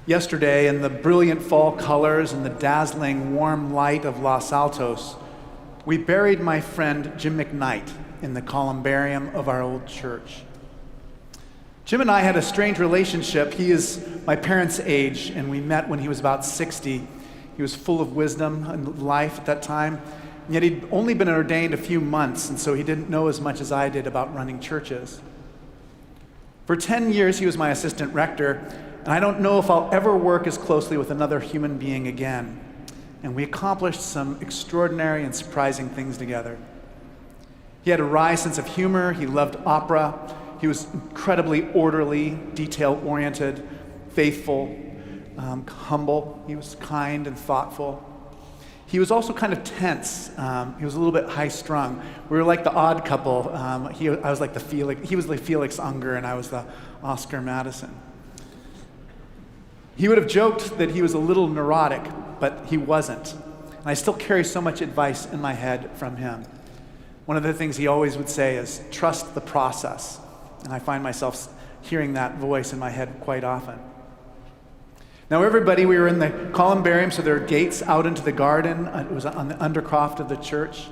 Yesterday, in the brilliant fall colors and the dazzling warm light of Los Altos, we buried my friend Jim McKnight in the columbarium of our old church. Jim and I had a strange relationship. He is my parents' age, and we met when he was about 60. He was full of wisdom and life at that time, and yet he'd only been ordained a few months, and so he didn't know as much as I did about running churches. For 10 years, he was my assistant rector, and I don't know if I'll ever work as closely with another human being again. And we accomplished some extraordinary and surprising things together. He had a wry sense of humor. He loved opera. He was incredibly orderly, detail-oriented, faithful, humble. He was kind and thoughtful. He was also kind of tense. He was a little bit high-strung. We were like the odd couple. He was like the Felix Unger, and I was the Oscar Madison. He would have joked that he was a little neurotic, but he wasn't. And I still carry so much advice in my head from him. One of the things he always would say is, trust the process. And I find myself hearing that voice in my head quite often. Now we were in the columbarium, so there are gates out into the garden. It was on the undercroft of the church.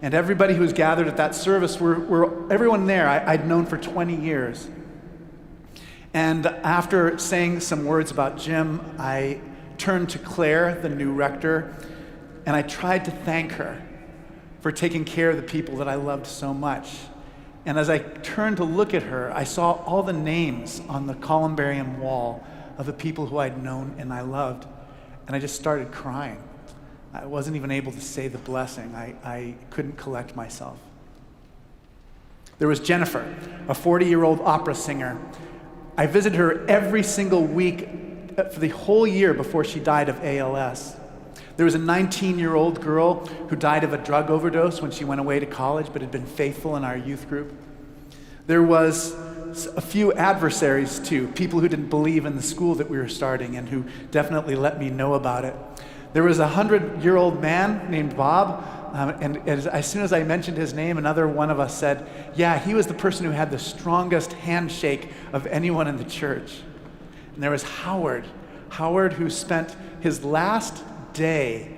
And everybody who was gathered at that service, everyone there I'd known for 20 years. And after saying some words about Jim, I turned to Claire, the new rector, and I tried to thank her for taking care of the people that I loved so much. And as I turned to look at her, I saw all the names on the columbarium wall of the people who I'd known and I loved, and I just started crying. I wasn't even able to say the blessing. I couldn't collect myself. There was Jennifer, a 40-year-old opera singer. I visited her every single week for the whole year before she died of ALS. There was a 19-year-old girl who died of a drug overdose when she went away to college, but had been faithful in our youth group. There was a few adversaries too, people who didn't believe in the school that we were starting and who definitely let me know about it. There was a 100-year-old man named Bob, and as soon as I mentioned his name, another one of us said, yeah, he was the person who had the strongest handshake of anyone in the church. And there was Howard who spent his last day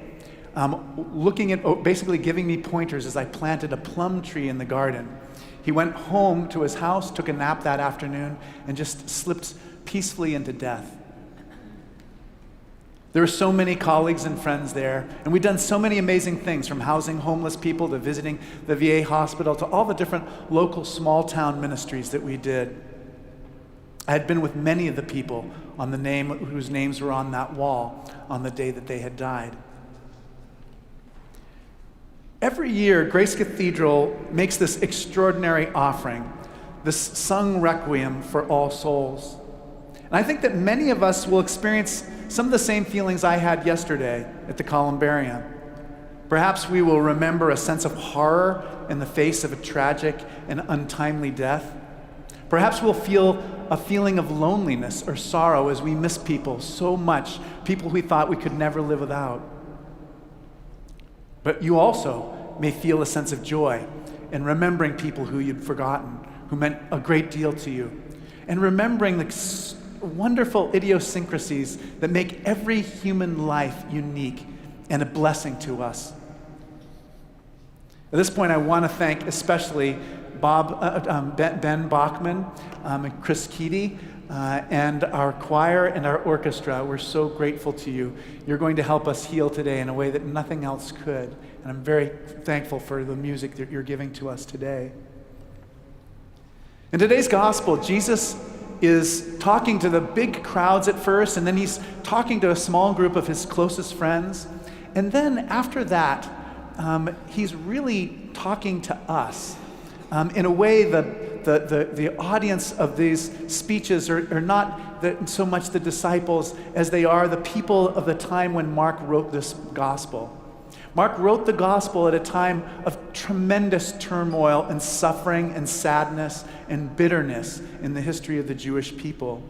looking at, basically giving me pointers as I planted a plum tree in the garden. He went home to his house, took a nap that afternoon, and just slipped peacefully into death. There were so many colleagues and friends there, and we'd done so many amazing things, from housing homeless people to visiting the VA hospital to all the different local small-town ministries that we did. I had been with many of the people whose names were on that wall on the day that they had died. Every year, Grace Cathedral makes this extraordinary offering, this sung requiem for all souls. And I think that many of us will experience some of the same feelings I had yesterday at the columbarium. Perhaps we will remember a sense of horror in the face of a tragic and untimely death. Perhaps we'll feel a feeling of loneliness or sorrow as we miss people so much, people we thought we could never live without. But you also may feel a sense of joy in remembering people who you'd forgotten, who meant a great deal to you, and remembering the wonderful idiosyncrasies that make every human life unique and a blessing to us. At this point, I want to thank especially Ben Bachman and Chris Keedy and our choir and our orchestra. We're so grateful to you. You're going to help us heal today in a way that nothing else could. And I'm very thankful for the music that you're giving to us today. In today's gospel, Jesus is talking to the big crowds at first, and then he's talking to a small group of his closest friends. And then after that, he's really talking to us. In a way, the audience of these speeches are not so much the disciples as they are the people of the time when Mark wrote this gospel. Mark wrote the gospel at a time of tremendous turmoil and suffering and sadness and bitterness in the history of the Jewish people.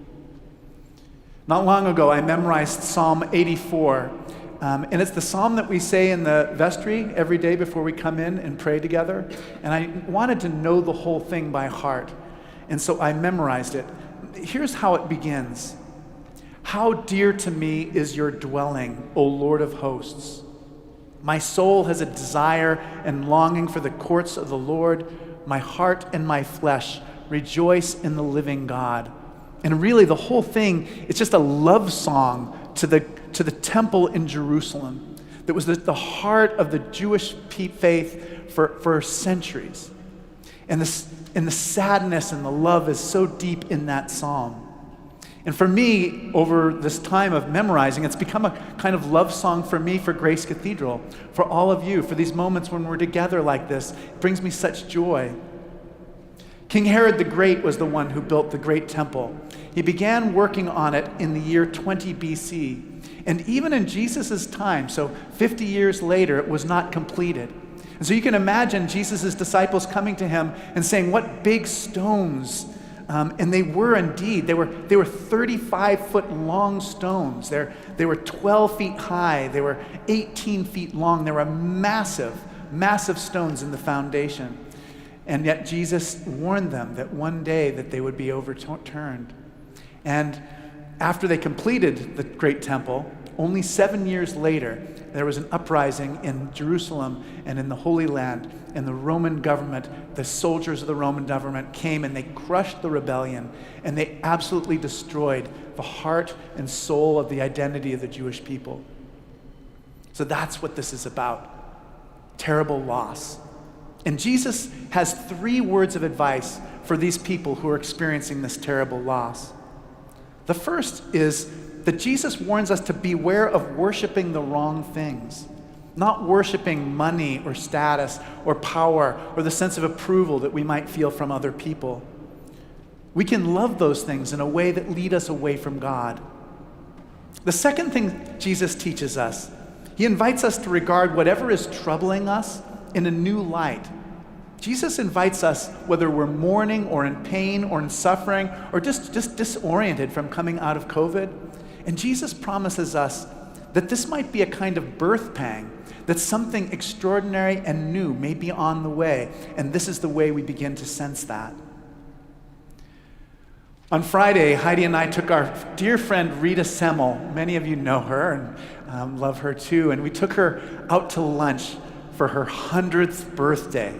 Not long ago, I memorized Psalm 84, and it's the psalm that we say in the vestry every day before we come in and pray together, and I wanted to know the whole thing by heart, and so I memorized it. Here's how it begins. How dear to me is your dwelling, O Lord of hosts. My soul has a desire and longing for the courts of the Lord. My heart and my flesh rejoice in the living God. And really, the whole thing, it's just a love song to the temple in Jerusalem that was the heart of the Jewish faith for centuries. And the sadness and the love is so deep in that psalm. And for me, over this time of memorizing, it's become a kind of love song for me, for Grace Cathedral, for all of you, for these moments when we're together like this. It brings me such joy. King Herod the Great was the one who built the great temple. He began working on it in the year 20 BC. And even in Jesus' time, so 50 years later, it was not completed. And so you can imagine Jesus' disciples coming to him and saying, what big stones. And they were indeed. They were 35-foot long stones. They were 12 feet high. They were 18 feet long. They were massive, massive stones in the foundation. And yet Jesus warned them that one day that they would be overturned. And after they completed the great temple, only 7 years later, there was an uprising in Jerusalem and in the Holy Land, and the Roman government, the soldiers of the Roman government came and they crushed the rebellion, and they absolutely destroyed the heart and soul of the identity of the Jewish people. So that's what this is about. Terrible loss. And Jesus has 3 words of advice for these people who are experiencing this terrible loss. The first is that Jesus warns us to beware of worshiping the wrong things, not worshiping money or status or power or the sense of approval that we might feel from other people. We can love those things in a way that lead us away from God. The second thing Jesus teaches us, he invites us to regard whatever is troubling us in a new light. Jesus invites us, whether we're mourning or in pain or in suffering or just disoriented from coming out of COVID, and Jesus promises us that this might be a kind of birth pang, that something extraordinary and new may be on the way, and this is the way we begin to sense that. On Friday, Heidi and I took our dear friend Rita Semmel, many of you know her and love her too, and we took her out to lunch for her 100th birthday.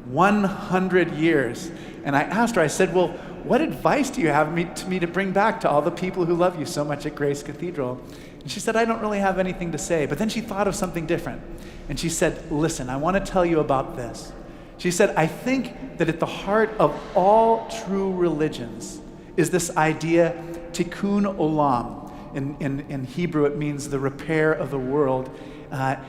100 years. And I asked her, I said, well, what advice do you have me to bring back to all the people who love you so much at Grace Cathedral? And she said, I don't really have anything to say. But then she thought of something different. And she said, listen, I want to tell you about this. She said, I think that at the heart of all true religions is this idea, tikkun olam. In Hebrew, it means the repair of the world.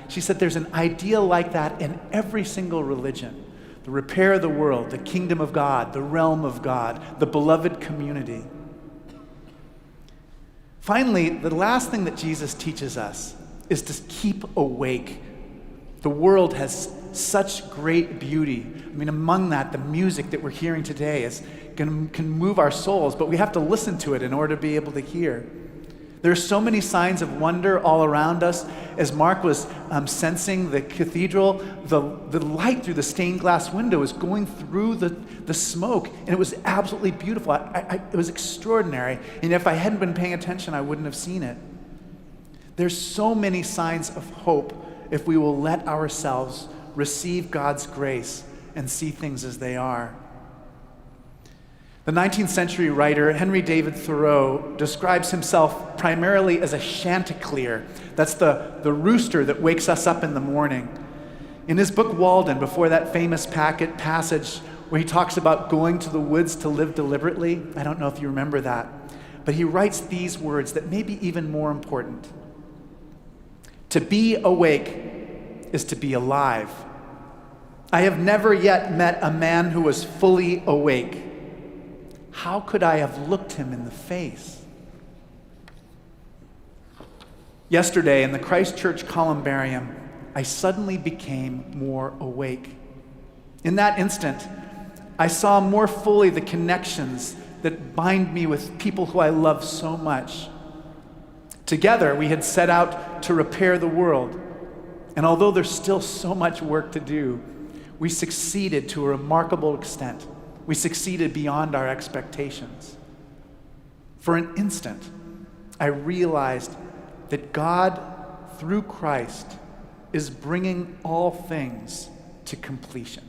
She said there's an idea like that in every single religion. The repair of the world, the kingdom of God, the realm of God, the beloved community. Finally, the last thing that Jesus teaches us is to keep awake. The world has such great beauty. I mean, among that, the music that we're hearing today can move our souls, but we have to listen to it in order to be able to hear. There are so many signs of wonder all around us. As Mark was sensing the cathedral, the light through the stained glass window is going through the smoke, and it was absolutely beautiful. It was extraordinary, and if I hadn't been paying attention, I wouldn't have seen it. There's so many signs of hope if we will let ourselves receive God's grace and see things as they are. The 19th century writer Henry David Thoreau describes himself primarily as a chanticleer. That's the rooster that wakes us up in the morning. In his book Walden, before that famous passage where he talks about going to the woods to live deliberately, I don't know if you remember that, but he writes these words that may be even more important. To be awake is to be alive. I have never yet met a man who was fully awake. How could I have looked him in the face? Yesterday in the Christchurch columbarium, I suddenly became more awake. In that instant, I saw more fully the connections that bind me with people who I love so much. Together, we had set out to repair the world. And although there's still so much work to do, we succeeded to a remarkable extent. We succeeded beyond our expectations. For an instant, I realized that God, through Christ, is bringing all things to completion.